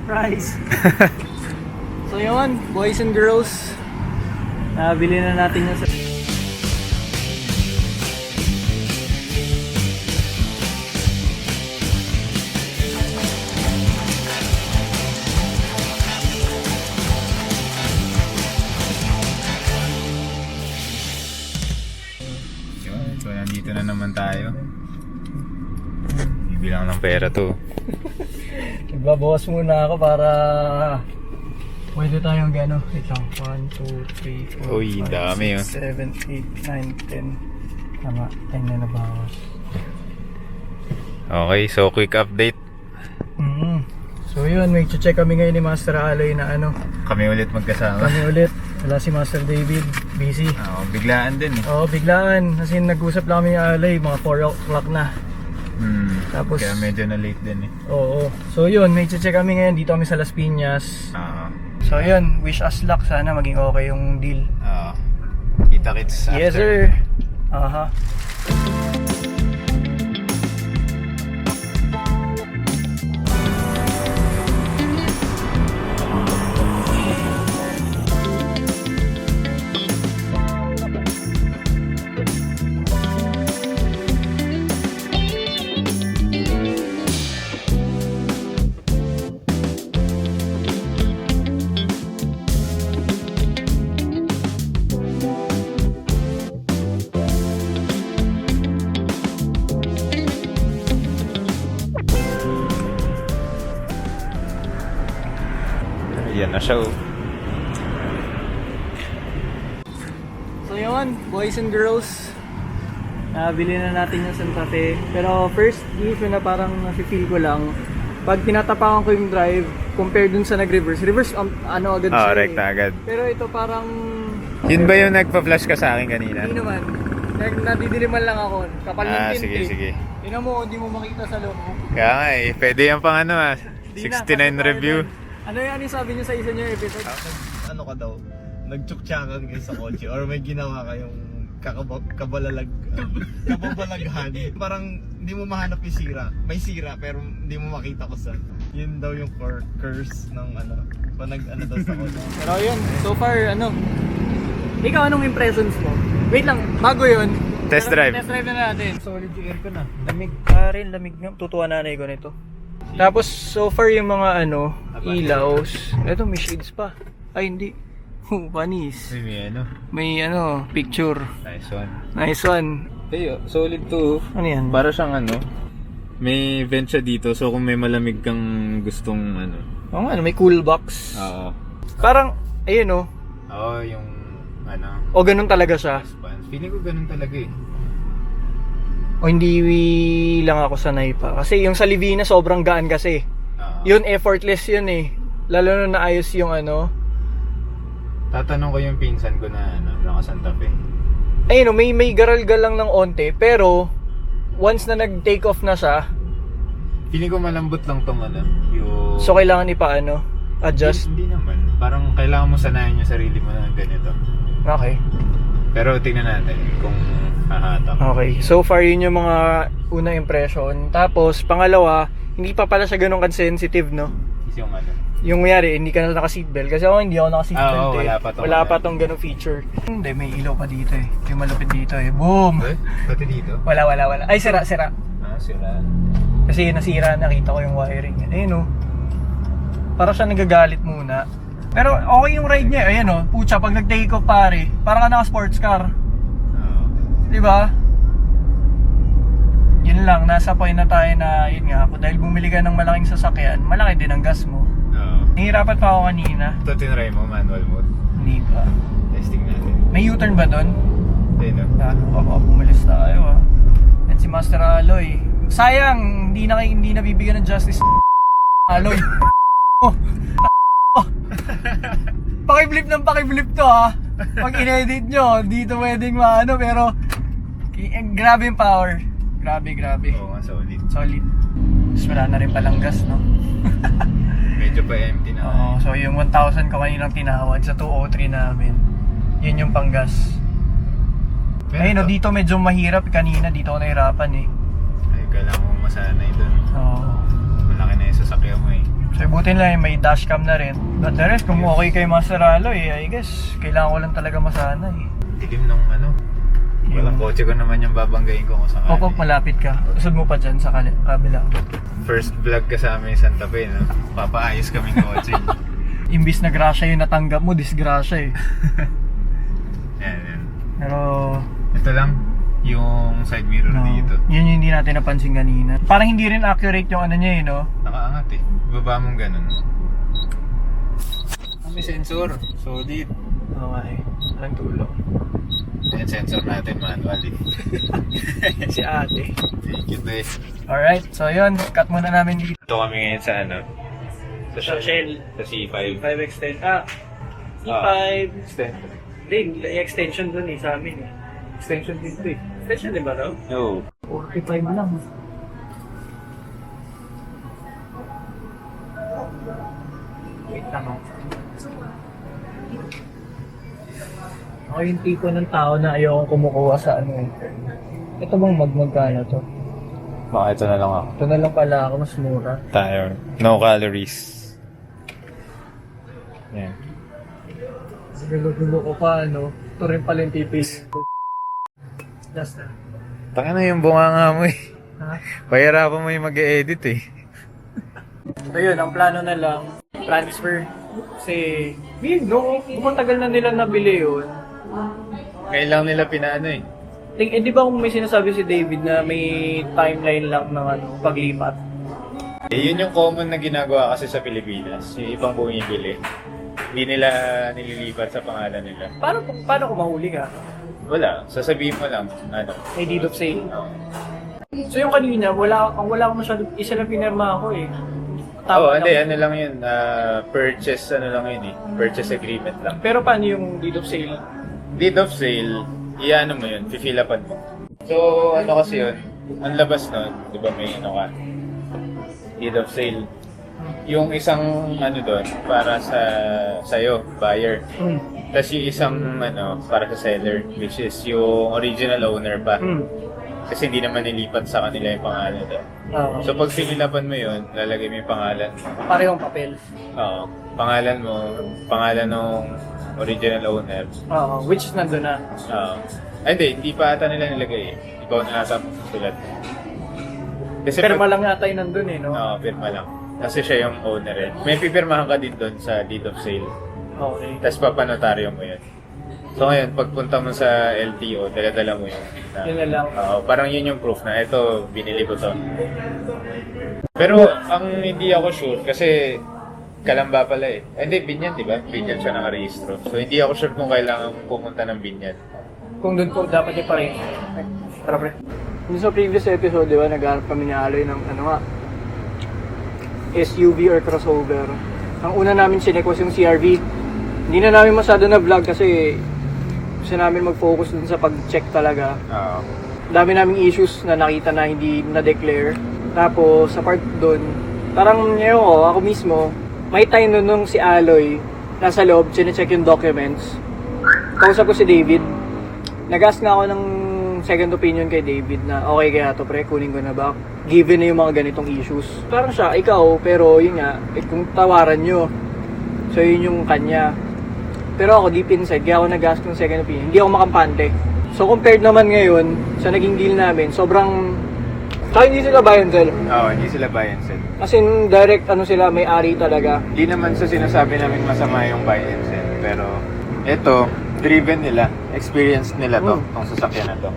Surprise! So yun, boys and girls, nabili na natin yung So nandito na naman tayo. Bibilang ng pera to. Nagbabawas muna ako para pwede tayong gano. Wait lang. 1, 2, 3, 4, Uy, 5, dami, 6, 7, 8, 9, 10. Tama, 10 na nabawas. Okay, so quick update. So yun, may check kami ngayon ni Master Aloy na ano. Kami ulit magkasama. Kami ulit. Wala si Master David, busy. Biglaan din eh. Oo, biglaan. Kasi nag-usap lang kami ni Aloy, mga 4 o'clock na. Tapos, Kaya medyo na late din eh. oo. So yun, may check kami ngayon. Dito kami sa Las Piñas. So yun, wish us luck. Sana maging okay yung deal. Kita-kits after. Yes sir. Aha. Yan na siya. So yun, boys and girls, nabili na natin yung Santa Fe. Pero first issue na parang nafe-feel ko lang, pag tinatapakan ko yung drive, compare dun sa nag-reverse. Reverse, ano agad siya Rekta agad. Pero ito parang... Yun ba yung nagpa-flash ka sa akin kanina? Hindi naman. Nadidiliman lang ako. Kapal yung tint sige, eh. sige. Tingnan mo, hindi mo makita sa loob. Kaya nga eh, pwede yung pang ano 69 review. Ano yung sabi niyo sa isa niyo episode? Ano ka daw? Nagtsuktsakan kayo sa kotse or may ginawa kayong kababalaghan. Parang hindi mo mahanap yung sira. May sira pero hindi mo makita kung saan. Yun daw yung curse ng ano. Pag nag-ano daw sa kotse. Pero yun, so far ano. Ikaw anong impressions mo? Wait lang, bago yun. Test drive. Test drive na natin. Solid yung aircon na. Lamig rin, lamig nga. Tutuwa nanay ko nito. Tapos so far yung mga ano, ilaws. Eto may shades pa. Ay hindi. Panis. May ano, picture. Nice one. Nice one. Hey, solid to. Ano yan? Para siyang ano, may vent siya dito so kung may malamig kang gustong ano. Oo nga, may cool box. Oo. Parang, ayun oh. Oo, yung ano. O ganun talaga siya. Feeling ko ganun talaga eh. O hindi lang ako sanay pa. Kasi yung sa Livina sobrang gaan kasi. Yun effortless yun eh. Lalo na naayos yung ano. Tatanong ko yung pinsan ko na ano, naka Santa Fe. Ayun, may garal-gal lang ng onte, pero once na nag-take off na siya, Feeling ko malambot lang tong ano, yung... so kailangan ipaano, adjust. Hindi naman. Parang kailangan mo sanayin yung sarili mo na ganito. Okay. Pero tingnan natin kung hahatak. Okay. So far yun yung mga unang impression. Tapos pangalawa, hindi pa pala siya ganun sensitive, no? Yung ano. Yung mayari, hindi ka na naka-seatbelt. Kasi ako hindi ako naka-seatbelt wala eh. pa tong Wala ano. pa tong ganung feature. Hindi, may ilaw pa dito eh. Yung malupit dito eh. Boom! Pati dito? Wala. Ay, sira. Sila. Kasi nasira, nakita ko yung wiring niya. Ayun oh. Parang siya nagagalit muna. Pero okay yung ride niya. Ayan oh. Pucha, pag nag-take off pare, parang ka naka-sports car. Di ba? Yun lang, nasa point na tayo na, yun nga, dahil bumili ka ng malaking sasakyan, malaki din ang gas mo. Nahihirapan pa ako kanina. Ito tinry mo, manual mode. Hindi pa. Testing natin. May U-turn ba doon? Ayun o. Lalo ka ba, bumalis tayo ah. Yan si Master Aloy. Sayang, hindi na bibigyan ng justice Aloy. Pakiblip to ha. Pag in-edit nyo, dito pwedeng maano, pero grabe yung power. Grabe. Oo nga, solid. Solid. Tapos wala na rin palang gas, no? Medyo pa empty na. Oo, so yung 1,000 ko kaninang tinawad sa 203 namin, yun yung panggas. Ayun, no, dito medyo mahirap. Kanina dito ako nahirapan eh. Ay, kailangan mo masanay doon. Oo. Malaki na yung sasakyan mo eh. So, buti na lang may dashcam na rin. But the rest, kung okay kay Master Aloy, I guess, kailangan ko lang talaga masanay. Dilim ng ano. Walang kotse ko naman yung babanggayin ko kung sakali. Pop-up, malapit ka. Usod mo pa dyan sa kabila. First vlog ka sa amin sa Santa Fe, no? Papaayos kaming kotse. Imbis na grasya yung natanggap mo, disgrasya eh. Yan. Pero, Ito lang, yung side mirror no, dito. yun yung hindi natin napansin kanina. Parang hindi rin accurate yung ano niya eh, no? Nakaangat eh. Baba mong ganun. May sensor. Solid. Oo nga eh. Walang tulong. Yan, sensor natin manual eh. Si ate. Thank you, te. Alright, so yun. Cut muna namin dito. Ito kami ngayon sa ano? Sa Shell. Sa C5. 5 extend. C5. Extend. Hindi, extension dun eh sa amin eh. Extension dito eh. Extension din ba no? No. 45 lang. Wait lang ako. Ako yung tipo ng tao na ayokong kumukuha sa ano eh. Ito bang magkano to? Baka ito na lang ako. Ito na lang pala ako, mas mura. Tayo. No calories. Yan. Gulo-gulo ko pa ano. Ito rin pala yung tipis. Just na. Taka na yung bunganga mo eh. Ha? Pahirapan mo yung mag-e-edit eh. So yun, ang plano na lang, transfer. Kasi, mukhang tagal na nila nabili yun. Ngayon lang nila pinaano eh. Di ba kung may sinasabi si David na may timeline lang ng ano, paglipat? Eh, yun yung common na ginagawa kasi sa Pilipinas. Yung ibang bumibili. Hindi nila nililipat sa pangalan nila. Paano kung mahuli ka? Wala. Sasabihin mo lang, ano. May deed of sale. Oo. So yung kanina, wala akong masyado, isa lang pinirma ako eh. Oo, hindi. Ano lang yun. Purchase, ano lang yun eh. Purchase agreement lang. Pero paano yung deed of sale? Deed of sale, iano mo yun, fifilapan mo. So, ano kasi yun, ang labas nun, di ba may ano ka, deed of sale. Yung isang ano doon, para sa sa'yo, buyer. Tapos yung isang ano, para sa seller, which is yung original owner pa. Kasi hindi naman nilipat sa kanila yung pangalan doon. So pag sinilapan mo yun, lalagay mo yung pangalan mo. Parehong papel. Oo, pangalan mo, pangalan ng original owner. Which is nandun na. Ay, hindi pa ata nila nilagay eh. Ikaw na ata sulat. Kasi Pirma lang yata yung nandun eh, no? Oo, pirma lang. Kasi siya yung owner eh. May pipirmahan ka din doon sa deed of sale. Okay. Tapos papanotaryo mo yun. So ngayon, pagpunta mo sa LTO, dala-dala mo yun. Yun na lang. Parang yun yung proof na ito, binili ko to. Pero ang hindi ako sure kasi Kalamba pala eh. Hindi, Binyan, di ba? Binyan siya nakarehistro. So hindi ako sure kung kailangan pumunta ng Binyan. Kung doon ko dapat i-parehistro. Tara pre. Yung sa previous episode, di ba, nagharap kami ni Aloy ng ano nga, SUV or crossover. Ang una namin sinek was yung CRV. Hindi na namin masyado na vlog kasi gusto namin mag-focus dun sa pag-check talaga. Dami naming issues na nakita na hindi na-declare. Tapos sa part dun, parang ngayon ko, ako mismo, may time nun nung si Aloy nasa loob, sinecheck yung documents. Kausap ko si David. Nag-ask nga ako ng second opinion kay David na okay kaya to pre, kunin ko na ba? Given na yung mga ganitong issues. Parang siya, ikaw, pero yun nga, kung tawaran nyo. So yun yung kanya. Pero ako deep inside, kaya ako nag-ask ng second opinion, hindi ako makampante. So compared naman ngayon sa naging deal namin, sobrang... Saka hindi sila buy and sell. Oo, hindi sila buy and sell. As in, direct ano sila, may-ari talaga. Hindi naman sa sinasabi namin masama yung buy and sell. Pero ito, driven nila. Experience nila to, tong sasakyan na to.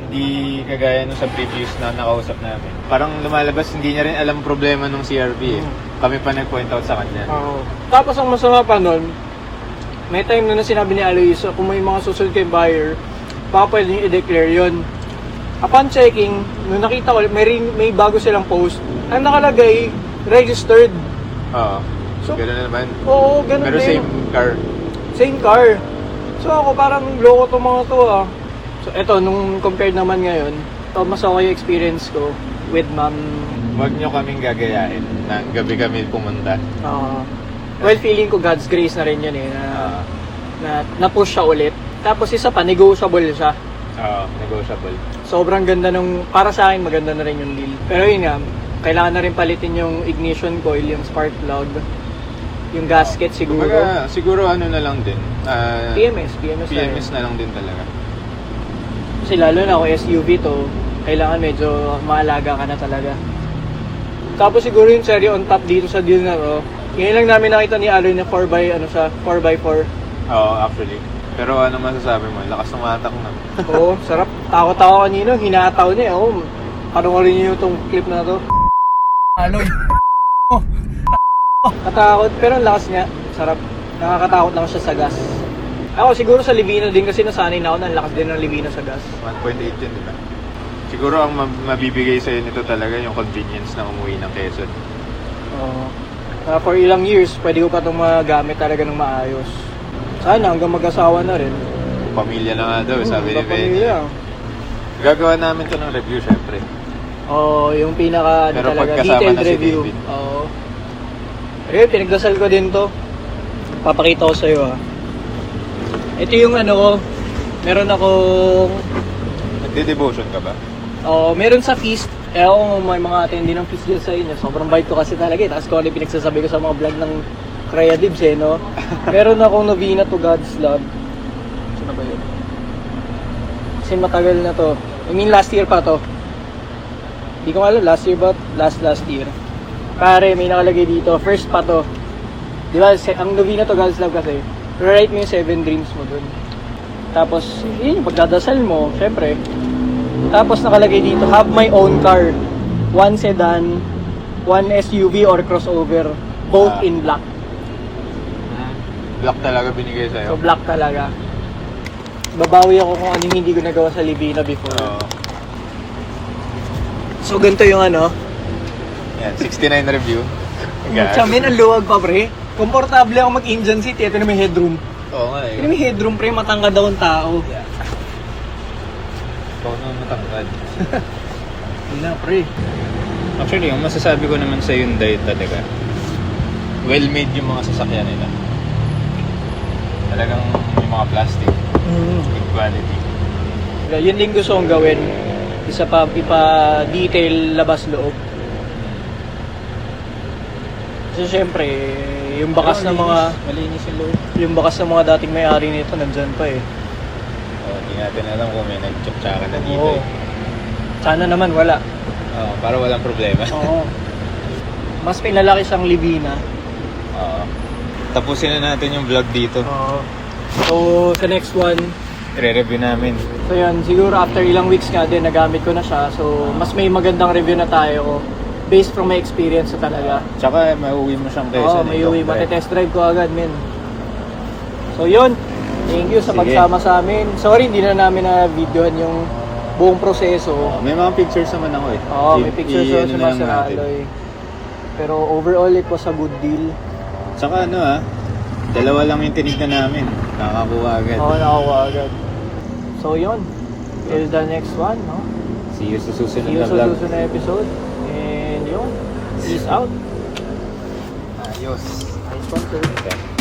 Hindi kagaya nung sa previous na nakausap namin. Parang lumalabas, hindi niya rin alam problema nung CRV eh. Kami pa nag-point out sa kanya. Oo. Tapos ang masama pa nun, may time na sinabi ni Aloy, kung may mga susunod kay buyer, baka pwede nyo i-declare yun. Upon checking, nung nakita ko, may bago silang post. Ang nakalagay, registered. Oo. So, Ganun na naman. Oo, ganun Pero din. same car. Same car. So ako parang loko to mga to ah. So eto, nung compared naman ngayon, to mas okay yung experience ko with ma'am. Huwag nyo kaming gagayahin na gabi kami pumunta. Well, feeling ko God's grace na rin yun eh. Na push siya ulit. Tapos isa pa, negotiable siya. Oo, negotiable. Sobrang ganda nung, para sa akin maganda na rin yung deal. Pero yun nga, kailangan na rin palitin yung ignition coil, yung spark plug, yung gasket siguro. Kumbaga, siguro ano na lang din. PMS PMS na lang din talaga. Kasi lalo na kung SUV to, kailangan medyo maalaga ka na talaga. Tapos siguro yung cherry on top dito sa deal na to, yun lang namin nakita ni Aloy na 4x4. Oo, actually. Pero ano masasabi mo? Lakas ng matak na. Oo, sarap. Takot ako kanina, hinataw niya. Oo, panoorin niyo itong clip na to. Aloy. Katakot, pero ang lakas niya. Sarap. Nakakatakot lang siya sa gas. Ako siguro sa Livino din kasi nasanay na ako na ang lakas din ng Livino sa gas. 1.8 yun, di ba? Siguro ang mabibigay sa'yo nito talaga yung convenience na umuwi ng Quezon. Oo. For ilang years, pwede ko pa itong magamit talaga ng maayos. Sana hanggang mag-asawa na rin. Pamilya na nga daw, sabi ni Benny. Pamilya. Gagawa namin to ng review, syempre. Oo, yung pinaka Pero talaga, pagkasama detailed na si review. David. Oo. Ayun, pinagdasal ko din to. Papakita ko sa'yo ha. Ito yung ano ko, meron akong, Nagde-devotion ka ba? meron sa feast. Ako may mga attendee ng feast dyan sa inyo. Sobrang bait ko kasi talaga eh. Tapos kung ano yung pinagsasabi ko sa mga vlog ng Craya Dibs eh, no? Meron akong novena to God's love. Sino ba yun? Kasi matagal na to. I mean, last year pa to. Hindi ko alam, last year ba? Last year. Pare, may nakalagay dito. First pa to. Di ba, ang novena to God's love kasi, write mo yung 7 dreams mo dun. Tapos, yun yung pagdadasal mo, syempre. Tapos nakalagay dito, have my own car. 1 sedan, 1 SUV or crossover. Both in black. Black talaga binigay So, sa'yo. black talaga. Babawi ako kung ano yung hindi ko nagawa sa Livina before. Oo. So, ganito yung ano. Yan, 69 review. Chamin, ang luwag pa, pre. Komportable ako mag-engine seat. Ito na may headroom. Oo nga eh. Ito na may headroom, pre. Matangkad daw ang tao. Ikaw naman matangkad. Hindi na, pre. Actually, yung masasabi ko naman sa Hyundai talaga, well-made yung mga sasakyan nila. Talagang may mga plastic. Good quality. Yun din gusto kong gawin. Isa pa, ipa-detail labas-loob. Kasi syempre, yung bakas ng mga... Malinis yung loob. Yung bakas ng mga dating may-ari nito, nandyan pa eh. Hindi natin alam kung may nag-tsak-tsaka na dito Oo. eh. Sana naman wala. Para walang problema. Oo. Mas pinalaki siyang Livina. Tapusin na natin yung vlog dito. Oo. So, sa next one, I-review namin. so yan, siguro after ilang weeks nga din, nagamit ko na siya. So, mas may magandang review na tayo based from my experience na talaga. Tsaka mauwi mo siyang Oo, Quezon. may uwi. Mati-test drive ko agad, men. So, yun. Thank you sa Sige. pagsama sa amin. Sorry, hindi na namin na-videohan yung buong proseso. May mga pictures naman ako eh. Oo, may pictures I- sa ano na lang Master natin. Alloy. Pero overall, it was a good deal. Tsaka dalawa lang yung tinignan namin. Nakakuha agad. Oo, nakakuha agad. So, yun. Till the next one, no? See you sa susunod See you na sa vlog. susunod na episode. And yun. Peace out. Ayos. Nice one, sir. Okay.